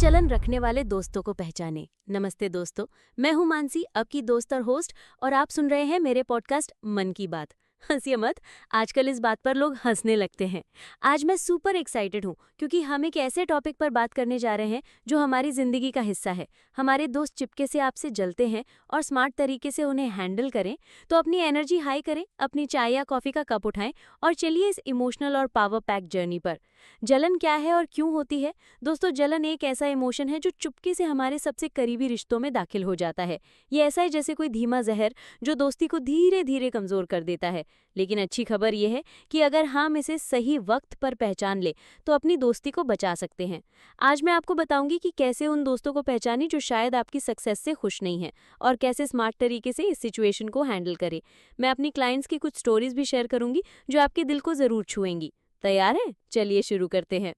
जलन रखने वाले दोस्तों को पहचाने। नमस्ते दोस्तों, मैं हूं मानसी, आपकी दोस्त और होस्ट, और आप सुन रहे हैं मेरे पॉडकास्ट मन की बात। हंसिए मत, आजकल इस बात पर लोग हंसने लगते हैं। आज मैं सुपर एक्साइटेड हूं क्योंकि हम एक ऐसे टॉपिक पर बात करने जा रहे हैं जो हमारी जिंदगी का हिस्सा है। हमारे दोस्त चिपके से आपसे जलते हैं और स्मार्ट तरीके से उन्हें हैंडल करें। तो अपनी एनर्जी हाई करें, अपनी चाय या कॉफी का कप उठाएं और चलिए इस इमोशनल और पावर पैक जर्नी पर। जलन क्या है और क्यों होती है? दोस्तों, जलन एक ऐसा इमोशन है जो चुपके से हमारे सबसे करीबी रिश्तों में दाखिल हो जाता है। ये ऐसा है जैसे कोई धीमा जहर जो दोस्ती को धीरे धीरे कमजोर कर देता है। लेकिन अच्छी खबर यह है कि अगर हम इसे सही वक्त पर पहचान ले तो अपनी दोस्ती को बचा सकते हैं। आज मैं आपको बताऊंगी कि कैसे उन दोस्तों को पहचानें जो शायद आपकी सक्सेस से खुश नहीं है और कैसे स्मार्ट तरीके से इस सिचुएशन को हैंडल करें। मैं अपनी क्लाइंट्स की कुछ स्टोरीज भी शेयर करूंगी जो आपके दिल को जरूर छुएंगी। तैयार है? चलिए शुरू करते हैं।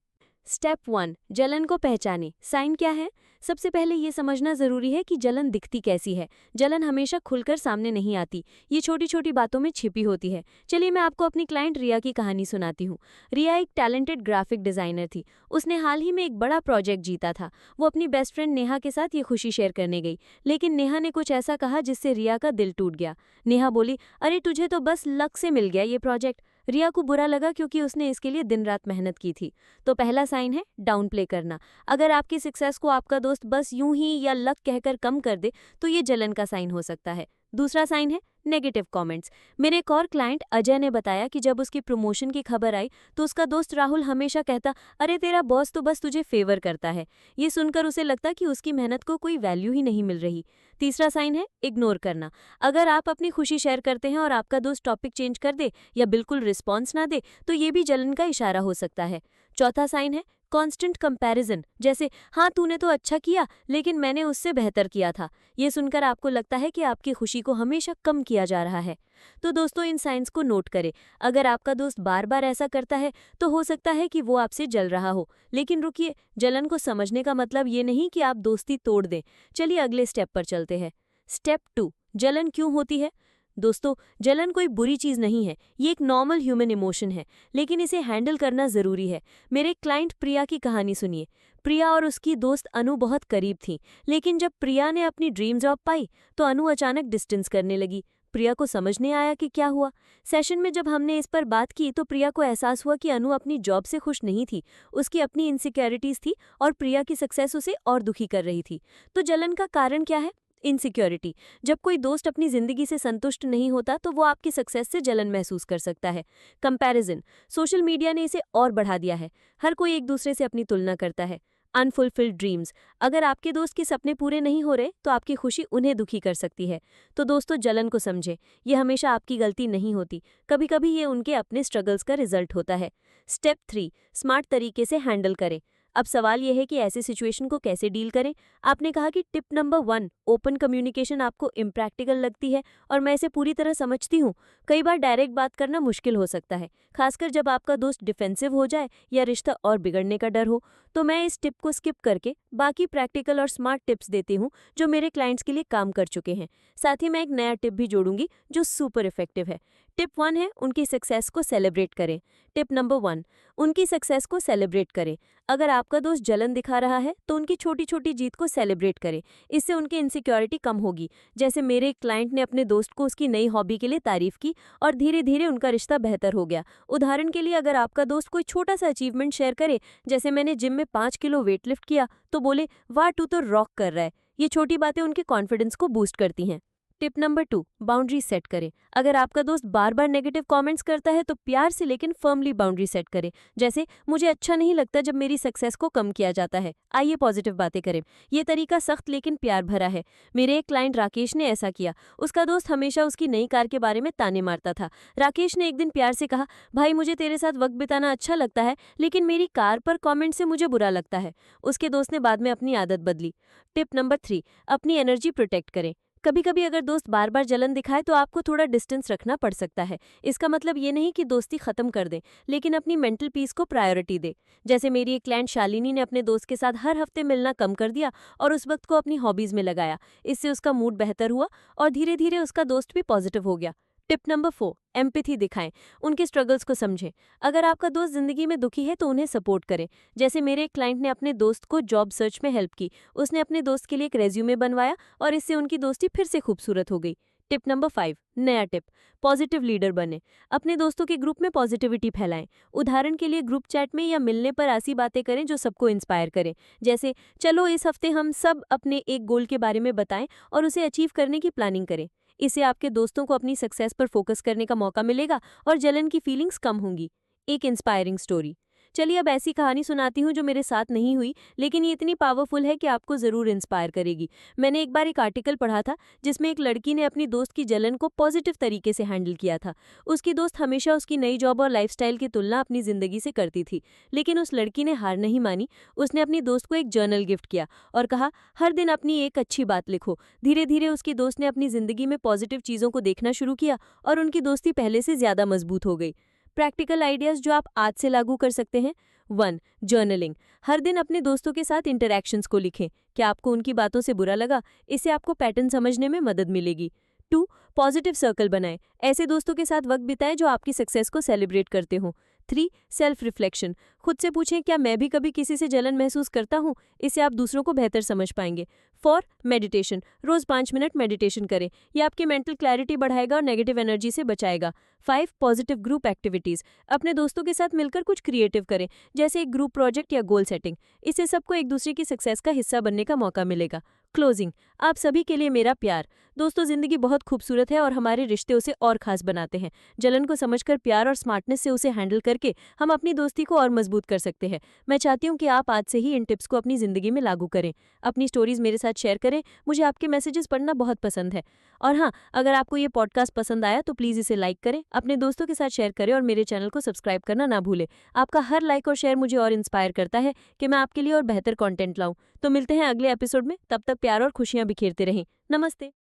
स्टेप 1, जलन को पहचानें। साइन क्या है? सबसे पहले ये समझना जरूरी है कि जलन दिखती कैसी है। जलन हमेशा खुलकर सामने नहीं आती, ये छोटी छोटी बातों में छिपी होती है। चलिए मैं आपको अपनी क्लाइंट रिया की कहानी सुनाती हूँ। रिया एक टैलेंटेड ग्राफिक डिजाइनर थी। उसने हाल ही में एक बड़ा प्रोजेक्ट जीता था। वो अपनी बेस्ट फ्रेंड नेहा के साथ ये खुशी शेयर करने गई, लेकिन नेहा ने कुछ ऐसा कहा जिससे रिया का दिल टूट गया। नेहा बोली, अरे तुझे तो बस लक से मिल गया ये प्रोजेक्ट। रिया को बुरा लगा क्योंकि उसने इसके लिए दिन रात मेहनत की थी। तो पहला साइन है डाउन प्ले करना। अगर आपकी सक्सेस को आपका दोस्त बस यूं ही या लक कहकर कम कर दे तो ये जलन का साइन हो सकता है। दूसरा साइन है नेगेटिव कमेंट्स। मेरे एक और क्लाइंट अजय ने बताया कि जब उसकी प्रमोशन की खबर आई तो उसका दोस्त राहुल हमेशा कहता, अरे तेरा बॉस तो बस तुझे फेवर करता है। ये सुनकर उसे लगता कि उसकी मेहनत को कोई वैल्यू ही नहीं मिल रही। तीसरा साइन है इग्नोर करना। अगर आप अपनी खुशी शेयर करते हैं और आपका दोस्त टॉपिक चेंज कर दे या बिल्कुल रिस्पॉन्स ना दे तो ये भी जलन का इशारा हो सकता है। चौथा साइन है कांस्टेंट कंपैरिजन, जैसे हाँ तूने तो अच्छा किया लेकिन मैंने उससे बेहतर किया था। ये सुनकर आपको लगता है कि आपकी खुशी को हमेशा कम किया जा रहा है। तो दोस्तों, इन साइंस को नोट करें। अगर आपका दोस्त बार बार ऐसा करता है तो हो सकता है कि वो आपसे जल रहा हो। लेकिन रुकिए, जलन को समझने का मतलब ये नहीं कि आप दोस्ती तोड़ दें। चलिए अगले स्टेप पर चलते हैं। स्टेप 2, जलन क्यों होती है? दोस्तों, जलन कोई बुरी चीज नहीं है, ये एक नॉर्मल ह्यूमन इमोशन है, लेकिन इसे हैंडल करना जरूरी है। मेरे क्लाइंट प्रिया की कहानी सुनिए। प्रिया और उसकी दोस्त अनु बहुत करीब थी, लेकिन जब प्रिया ने अपनी ड्रीम जॉब पाई तो अनु अचानक डिस्टेंस करने लगी। प्रिया को समझ नहीं आया कि क्या हुआ। सेशन में जब हमने इस पर बात की तो प्रिया को एहसास हुआ कि अनु अपनी जॉब से खुश नहीं थी, उसकी अपनी इनसिक्योरिटीज थी और प्रिया की सक्सेस उसे और दुखी कर रही थी। तो जलन का कारण क्या है? इनसिक्योरिटी। जब कोई दोस्त अपनी जिंदगी से संतुष्ट नहीं होता तो वो आपकी सक्सेस से जलन महसूस कर सकता है। कंपैरिजन, सोशल मीडिया ने इसे और बढ़ा दिया है। हर कोई एक दूसरे से अपनी तुलना करता है। अनफुलफिल्ड ड्रीम्स, अगर आपके दोस्त के सपने पूरे नहीं हो रहे तो आपकी खुशी उन्हें दुखी कर सकती है। तो दोस्तों, जलन को समझें, ये हमेशा आपकी गलती नहीं होती, कभी कभी ये उनके अपने स्ट्रगल्स का रिजल्ट होता है। स्टेप 3, स्मार्ट तरीके से हैंडल करें। अब सवाल यह है कि ऐसे सिचुएशन को कैसे डील करें। आपने कहा कि टिप नंबर 1, ओपन कम्युनिकेशन आपको इम्प्रैक्टिकल लगती है और मैं इसे पूरी तरह समझती हूँ। कई बार डायरेक्ट बात करना मुश्किल हो सकता है, खासकर जब आपका दोस्त डिफेंसिव हो जाए या रिश्ता और बिगड़ने का डर हो। तो मैं इस टिप को स्किप करके बाकी प्रैक्टिकल और स्मार्ट टिप्स देती हूँ जो मेरे क्लाइंट्स के लिए काम कर चुके हैं। साथ ही मैं एक नया टिप भी जोड़ूंगी जो सुपर इफेक्टिव है। टिप 1 है उनकी सक्सेस को सेलिब्रेट करें। टिप नंबर 1, उनकी सक्सेस को सेलिब्रेट करें। अगर आपका दोस्त जलन दिखा रहा है तो उनकी छोटी छोटी जीत को सेलिब्रेट करें, इससे उनकी इनसिक्योरिटी कम होगी। जैसे मेरे एक क्लाइंट ने अपने दोस्त को उसकी नई हॉबी के लिए तारीफ की और धीरे धीरे उनका रिश्ता बेहतर हो गया। उदाहरण के लिए, अगर आपका दोस्त कोई छोटा सा अचीवमेंट शेयर करे, जैसे मैंने जिम में 5 किलो वेट लिफ्ट किया, तो बोले वाह तू तो रॉक कर रहा है। ये छोटी बातें उनके कॉन्फिडेंस को बूस्ट करती हैं। टिप नंबर 2, बाउंड्री सेट करें। अगर आपका दोस्त बार बार नेगेटिव कमेंट्स करता है तो प्यार से लेकिन फर्मली बाउंड्री सेट करें। जैसे, मुझे अच्छा नहीं लगता जब मेरी सक्सेस को कम किया जाता है, आइए पॉजिटिव बातें करें। ये तरीका सख्त लेकिन प्यार भरा है। मेरे एक क्लाइंट राकेश ने ऐसा किया। उसका दोस्त हमेशा उसकी नई कार के बारे में ताने मारता था। राकेश ने एक दिन प्यार से कहा, भाई मुझे तेरे साथ वक्त बिताना अच्छा लगता है लेकिन मेरी कार पर कॉमेंट से मुझे बुरा लगता है। उसके दोस्त ने बाद में अपनी आदत बदली। टिप नंबर 3, अपनी एनर्जी प्रोटेक्ट करें। कभी कभी अगर दोस्त बार बार जलन दिखाए तो आपको थोड़ा डिस्टेंस रखना पड़ सकता है। इसका मतलब ये नहीं कि दोस्ती खत्म कर दें, लेकिन अपनी मेंटल पीस को प्रायोरिटी दे। जैसे मेरी एक क्लाइंट शालिनी ने अपने दोस्त के साथ हर हफ्ते मिलना कम कर दिया और उस वक्त को अपनी हॉबीज में लगाया। इससे उसका मूड बेहतर हुआ और धीरे धीरे उसका दोस्त भी पॉजिटिव हो गया। टिप नंबर 4, एम्पैथी दिखाएं, उनके स्ट्रगल्स को समझें। अगर आपका दोस्त जिंदगी में दुखी है तो उन्हें सपोर्ट करें। जैसे मेरे एक क्लाइंट ने अपने दोस्त को जॉब सर्च में हेल्प की। उसने अपने दोस्त के लिए एक रेज्यूमे बनवाया और इससे उनकी दोस्ती फिर से खूबसूरत हो गई। टिप नंबर 5, नया टिप, पॉजिटिव लीडर बने। अपने दोस्तों के ग्रुप में पॉजिटिविटी फैलाएं। उदाहरण के लिए ग्रुप चैट में या मिलने पर ऐसी बातें करें जो सबको इंस्पायर करें। जैसे, चलो इस हफ्ते हम सब अपने एक गोल के बारे में बताएं और उसे अचीव करने की प्लानिंग करें। इससे आपके दोस्तों को अपनी सक्सेस पर फोकस करने का मौका मिलेगा और जलन की फीलिंग्स कम होंगी। एक इंस्पायरिंग स्टोरी, चलिए अब ऐसी कहानी सुनाती हूँ जो मेरे साथ नहीं हुई, लेकिन ये इतनी पावरफुल है कि आपको ज़रूर इंस्पायर करेगी। मैंने एक बार एक आर्टिकल पढ़ा था जिसमें एक लड़की ने अपनी दोस्त की जलन को पॉजिटिव तरीके से हैंडल किया था। उसकी दोस्त हमेशा उसकी नई जॉब और लाइफस्टाइल की तुलना अपनी ज़िंदगी से करती थी, लेकिन उस लड़की ने हार नहीं मानी। उसने अपनी दोस्त को एक जर्नल गिफ्ट किया और कहा, हर दिन अपनी एक अच्छी बात लिखो। धीरे धीरे उसकी दोस्त ने अपनी ज़िंदगी में पॉजिटिव चीज़ों को देखना शुरू किया और उनकी दोस्ती पहले से ज़्यादा मजबूत हो गई। प्रैक्टिकल आइडियाज़ जो आप आज से लागू कर सकते हैं। 1, जर्नलिंग। हर दिन अपने दोस्तों के साथ इंटरैक्शंस को लिखें। क्या आपको उनकी बातों से बुरा लगा? इससे आपको पैटर्न समझने में मदद मिलेगी। 2, पॉजिटिव सर्कल बनाएं। ऐसे दोस्तों के साथ वक्त बिताएं जो आपकी सक्सेस को सेलिब्रेट करते हों। 3, सेल्फ रिफ्लेक्शन। खुद से पूछें, क्या मैं भी कभी किसी से जलन महसूस करता हूँ? इससे आप दूसरों को बेहतर समझ पाएंगे। 4, मेडिटेशन। रोज 5 मिनट मेडिटेशन करें। यह आपकी मेंटल क्लैरिटी बढ़ाएगा और नेगेटिव एनर्जी से बचाएगा। 5, पॉजिटिव ग्रुप एक्टिविटीज़। अपने दोस्तों के साथ मिलकर कुछ क्रिएटिव करें, जैसे एक ग्रुप प्रोजेक्ट या गोल सेटिंग। इससे सबको एक दूसरे की सक्सेस का हिस्सा बनने का मौका मिलेगा। क्लोजिंग, आप सभी के लिए मेरा प्यार। दोस्तों, जिंदगी बहुत खूबसूरत है और हमारे रिश्ते उसे और खास बनाते हैं। जलन को समझकर प्यार और स्मार्टनेस से उसे हैंडल करके हम अपनी दोस्ती को और मजबूत कर सकते हैं। मैं चाहती हूँ कि आप आज से ही इन टिप्स को अपनी जिंदगी में लागू करें। अपनी स्टोरीज मेरे साथ शेयर करें, मुझे आपके मैसेजेस पढ़ना बहुत पसंद है। और हाँ, अगर आपको ये पॉडकास्ट पसंद आया तो प्लीज़ इसे लाइक करें, अपने दोस्तों के साथ शेयर करें और मेरे चैनल को सब्सक्राइब करना ना भूलें। आपका हर लाइक और शेयर मुझे और इंस्पायर करता है कि मैं आपके लिए और बेहतर कंटेंट लाऊं। तो मिलते हैं अगले एपिसोड में, तब तक प्यार और खुशियां बिखेरते रहें। नमस्ते।